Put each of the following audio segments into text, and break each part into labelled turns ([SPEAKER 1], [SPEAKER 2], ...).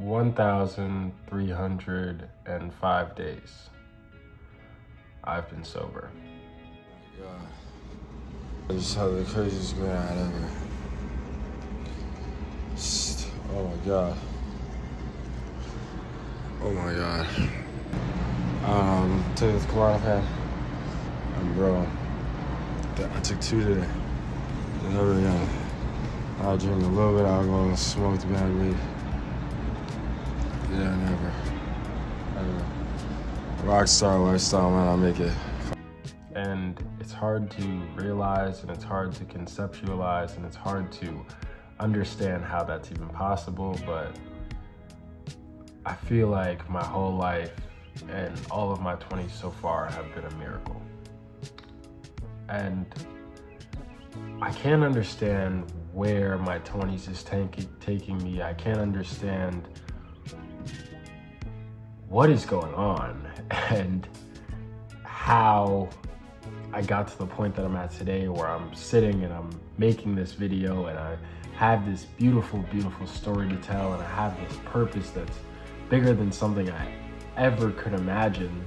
[SPEAKER 1] 1,305 days I've been sober.
[SPEAKER 2] God. I just had the craziest grade I'd ever. Oh my God. Oh my God. Took this Klonopin. And bro, I took 2 today. Never again. I drink a little bit of alcohol and smoke the bad weed. Yeah, never. Rockstar lifestyle, man, I'll make it.
[SPEAKER 1] And it's hard to realize, and it's hard to conceptualize, and it's hard to understand how that's even possible, but I feel like my whole life and all of my 20s so far have been a miracle. And I can't understand where my 20s is taking me. I can't understand what is going on and how I got to the point that I'm at today, where I'm sitting and I'm making this video and I have this beautiful, beautiful story to tell, and I have this purpose that's bigger than something I ever could imagine.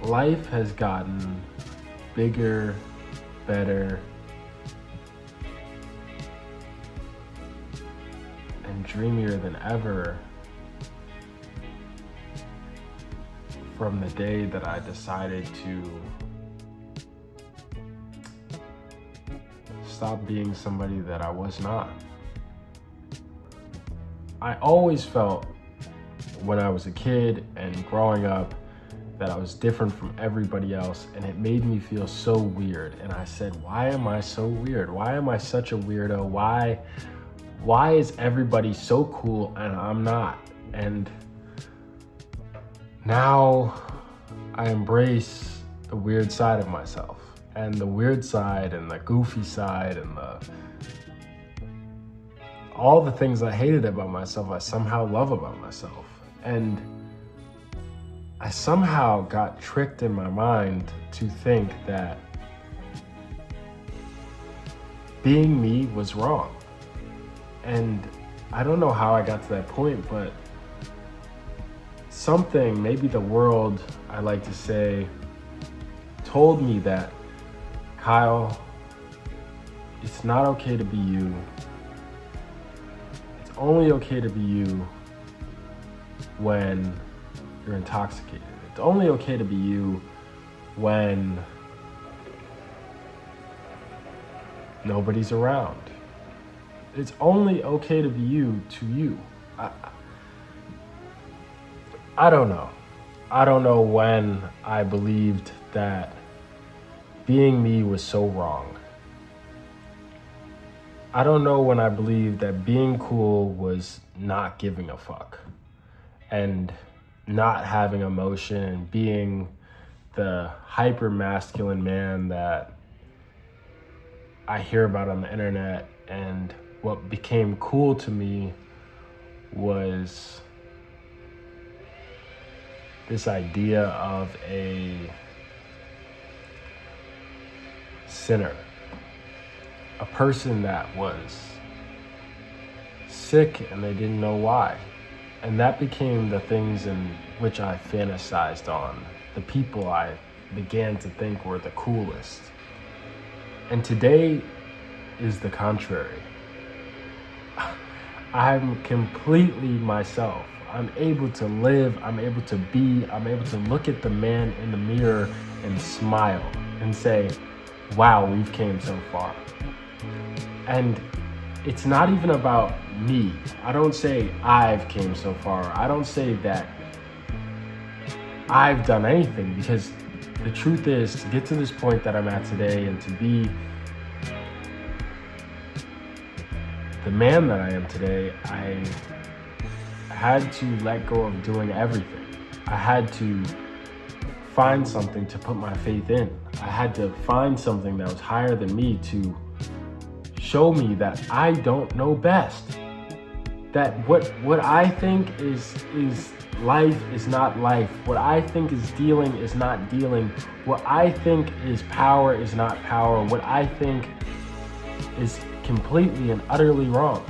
[SPEAKER 1] Life has gotten bigger, better, and dreamier than ever from the day that I decided to stop being somebody that I was not. I always felt when I was a kid and growing up that I was different from everybody else, and it made me feel so weird. And I said, why am I so weird? Why am I such a weirdo? Why is everybody so cool and I'm not? And now I embrace the weird side of myself, and the weird side and the goofy side and all the things I hated about myself, I somehow love about myself. And I somehow got tricked in my mind to think that being me was wrong. And I don't know how I got to that point, but something, maybe the world, I like to say, told me that, Kyle, it's not okay to be you. It's only okay to be you when you're intoxicated. It's only okay to be you when nobody's around. It's only okay to be you to you. I don't know. I don't know when I believed that being me was so wrong. I don't know when I believed that being cool was not giving a fuck and not having emotion and being the hyper masculine man that I hear about on the internet. And what became cool to me was this idea of a sinner, a person that was sick and they didn't know why. And that became the things in which I fantasized on, the people I began to think were the coolest. And today is the contrary. I'm completely myself. I'm able to live, I'm able to be, I'm able to look at the man in the mirror and smile and say, wow, we've came so far. And it's not even about me. I don't say I've came so far. I don't say that I've done anything, because the truth is, to get to this point that I'm at today and to be the man that I am today, I had to let go of doing everything. I had to find something to put my faith in. I had to find something that was higher than me to show me that I don't know best. That what I think is life is not life. What I think is dealing is not dealing. What I think is power is not power. What I think is completely and utterly wrong.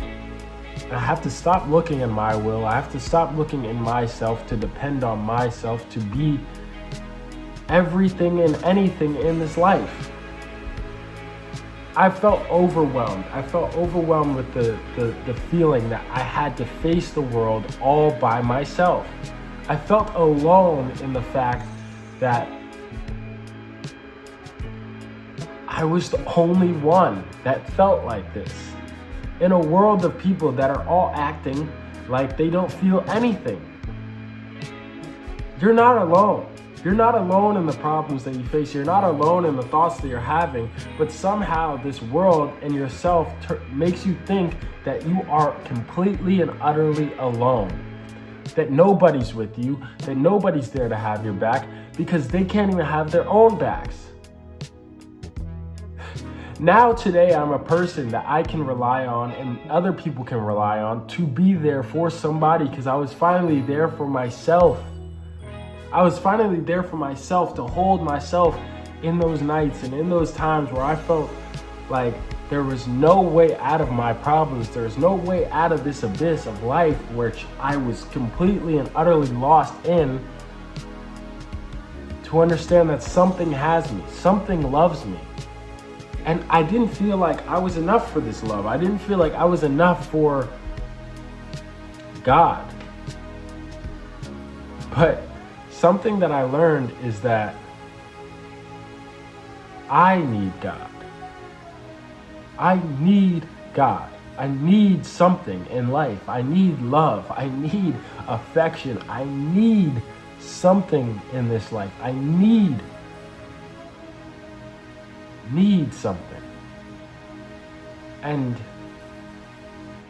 [SPEAKER 1] I have to stop looking in my will. I have to stop looking in myself to depend on myself to be everything and anything in this life. I felt overwhelmed. I felt overwhelmed with the feeling that I had to face the world all by myself. I felt alone in the fact that I was the only one that felt like this. In a world of people that are all acting like they don't feel anything. You're not alone. You're not alone in the problems that you face. You're not alone in the thoughts that you're having. But somehow this world and yourself makes you think that you are completely and utterly alone. That nobody's with you. That nobody's there to have your back because they can't even have their own backs. Now today I'm a person that I can rely on and other people can rely on to be there for somebody because I was finally there for myself. I was finally there for myself to hold myself in those nights and in those times where I felt like there was no way out of my problems. There was no way out of this abyss of life which I was completely and utterly lost in, to understand that something has me, something loves me. And I didn't feel like I was enough for this love. I didn't feel like I was enough for God. But something that I learned is that I need God. I need God. I need something in life. I need love. I need affection. I need something in this life. I need something. And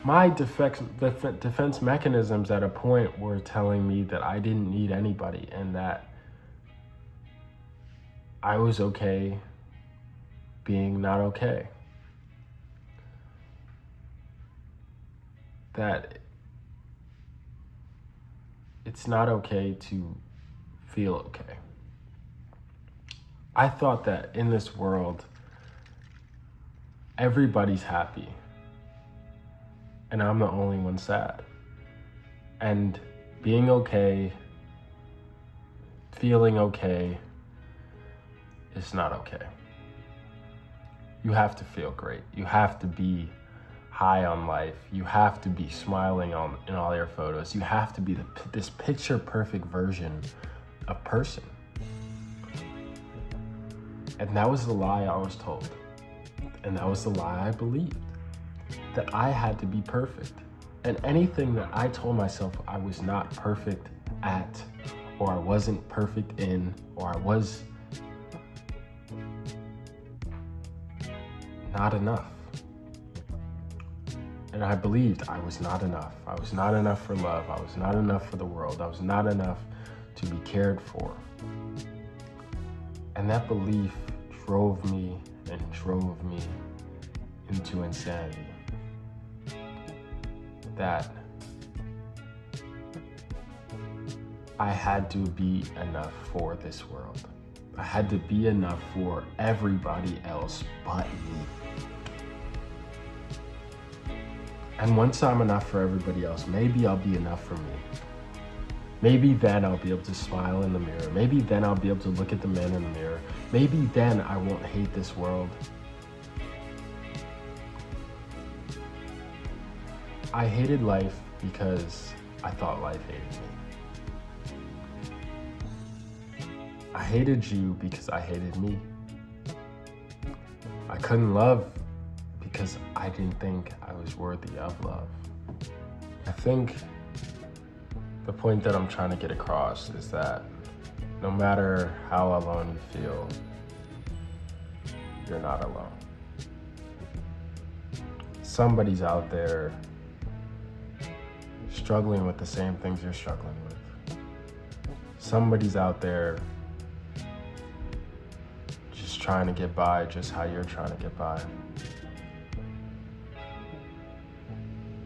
[SPEAKER 1] my defense mechanisms at a point were telling me that I didn't need anybody and that I was okay being not okay. That it's not okay to feel okay. I thought that in this world, everybody's happy. And I'm the only one sad. And being okay, feeling okay, is not okay. You have to feel great. You have to be high on life. You have to be smiling in all your photos. You have to be this picture perfect version of person. And that was the lie I was told. And that was the lie I believed. That I had to be perfect. And anything that I told myself I was not perfect at, or I wasn't perfect in, or I was not enough. And I believed I was not enough. I was not enough for love. I was not enough for the world. I was not enough to be cared for. And that belief drove me into insanity. That I had to be enough for this world. I had to be enough for everybody else but me. And once I'm enough for everybody else, maybe I'll be enough for me. Maybe then I'll be able to smile in the mirror. Maybe then I'll be able to look at the man in the mirror. Maybe then I won't hate this world. I hated life because I thought life hated me. I hated you because I hated me. I couldn't love because I didn't think I was worthy of love. I think the point that I'm trying to get across is that no matter how alone you feel, you're not alone. Somebody's out there struggling with the same things you're struggling with. Somebody's out there just trying to get by just how you're trying to get by.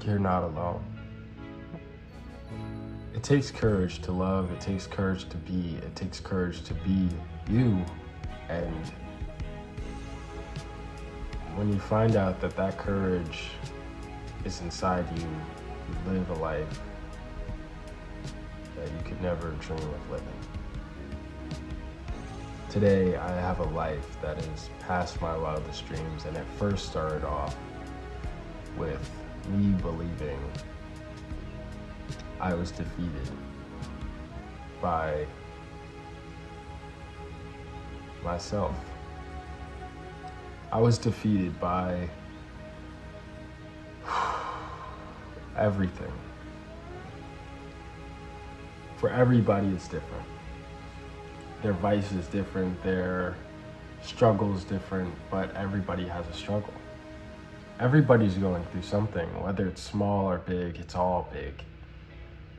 [SPEAKER 1] You're not alone. It takes courage to love, it takes courage to be, it takes courage to be you, and when you find out that that courage is inside you, you live a life that you could never dream of living. Today, I have a life that is past my wildest dreams, and it first started off with me believing I was defeated by myself. I was defeated by everything. For everybody, it's different. Their vice is different, their struggle is different, but everybody has a struggle. Everybody's going through something, whether it's small or big, it's all big.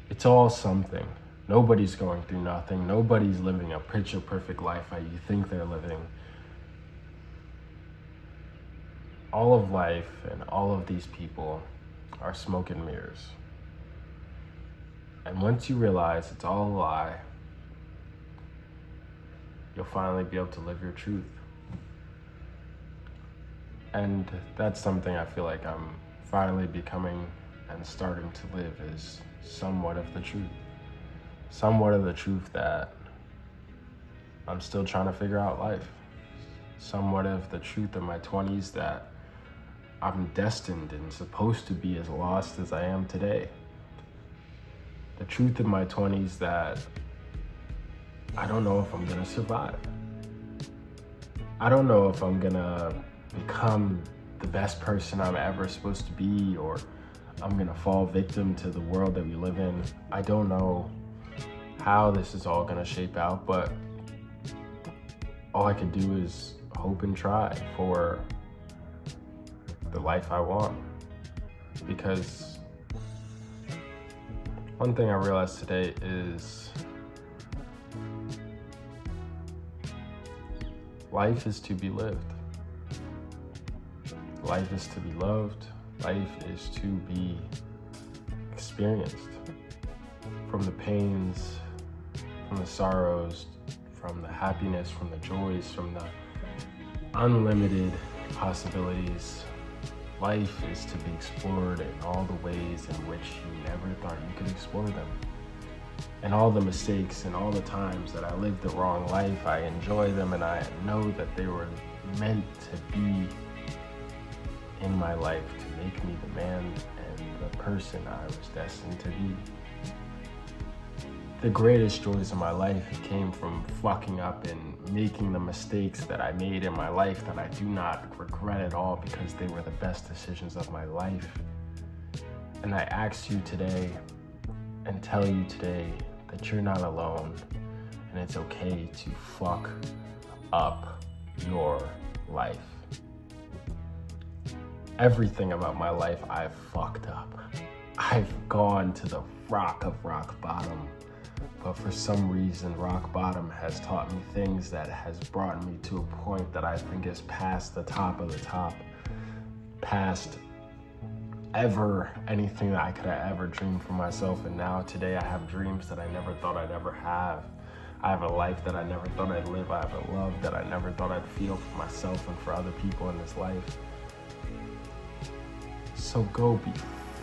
[SPEAKER 1] It's all something. Nobody's going through nothing. Nobody's living a picture perfect life how you think they're living. All of life and all of these people are smoke and mirrors. And once you realize it's all a lie, you'll finally be able to live your truth. And that's something I feel like I'm finally becoming and starting to live, is somewhat of the truth. Somewhat of the truth that I'm still trying to figure out life. Somewhat of the truth in my 20s that I'm destined and supposed to be as lost as I am today. The truth in my 20s that I don't know if I'm gonna survive. I don't know if I'm gonna become the best person I'm ever supposed to be, or I'm gonna fall victim to the world that we live in. I don't know how this is all gonna shape out, but all I can do is hope and try for the life I want. Because one thing I realized today is life is to be lived. Life is to be loved. Life is to be experienced. From the pains, from the sorrows, from the happiness, from the joys, from the unlimited possibilities. Life is to be explored in all the ways in which you never thought you could explore them. And all the mistakes and all the times that I lived the wrong life, I enjoy them, and I know that they were meant to be in my life to make me the man and the person I was destined to be. The greatest joys of my life came from fucking up and making the mistakes that I made in my life that I do not regret at all, because they were the best decisions of my life. And I ask you today and tell you today that you're not alone, and it's okay to fuck up your life. Everything about my life I've fucked up. I've gone to the rock of rock bottom. But for some reason, rock bottom has taught me things that has brought me to a point that I think is past the top of the top, past ever anything that I could have ever dreamed for myself. And now today I have dreams that I never thought I'd ever have. I have a life that I never thought I'd live. I have a love that I never thought I'd feel for myself and for other people in this life. So go be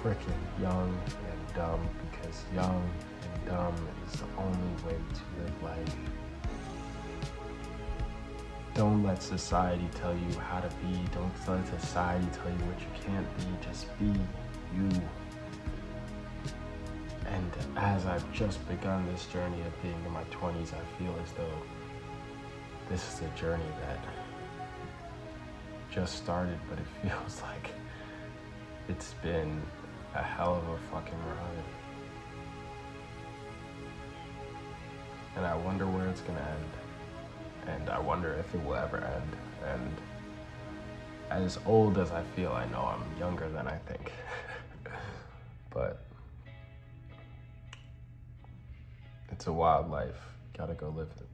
[SPEAKER 1] freaking young and dumb, because young and dumb is the only way to live life. Don't let society tell you how to be. Don't let society tell you what you can't be. Just be you. And as I've just begun this journey of being in my 20s, I feel as though this is a journey that just started, but it feels like it's been a hell of a fucking ride. And I wonder where it's gonna end. And I wonder if it will ever end. And as old as I feel, I know I'm younger than I think. But it's a wild life. Gotta go live it.